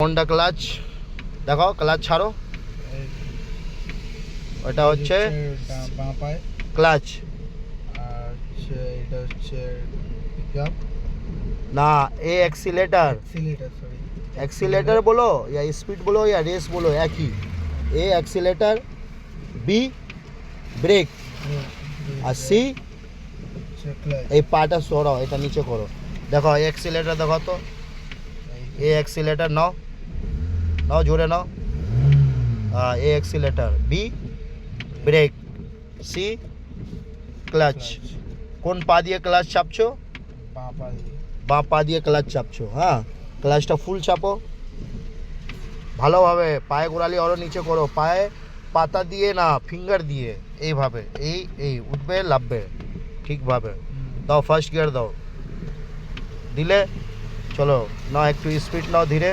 Honda clutch দেখো, clutch ছাড়ো, ওটা হচ্ছে বাঁ পায়ে, ক্লাচ আর হচ্ছে এটা হচ্ছে পিকআপ, না এ एक्सीलेटर, एक्सीलेटर सॉरी, एक्सीलेटर बोलो या स्पीड बोलो या रेस बोलो एक ही। ए एक्सीलेटर, बी ব্রেক, আর সি ক্লাচ। এই পাটা সরাও, এটা নিচে করো। দেখো एक्सीलेटर দেখো তো, ए एक्सीलेटर নাও, নাও জোরে নাও, A accelerator, B brake, C clutch. কোন পা দিয়ে ক্লাচ চাপছো? বাঁ পা দিয়ে। বাঁ পা দিয়ে ক্লাচ চাপছো। হ্যাঁ, ক্লাচটা ফুল চাপো ভালোভাবে, পায়ে গোড়ালি আরও নিচে করো, পায়ে পাতা দিয়ে না, ফিঙ্গার দিয়ে এইভাবে, এই এই উঠবে লাভবে ঠিকভাবে। দাও ফার্স্ট গিয়ার দাও, দিলে চলো, নাও একটু স্পিড নাও ধীরে।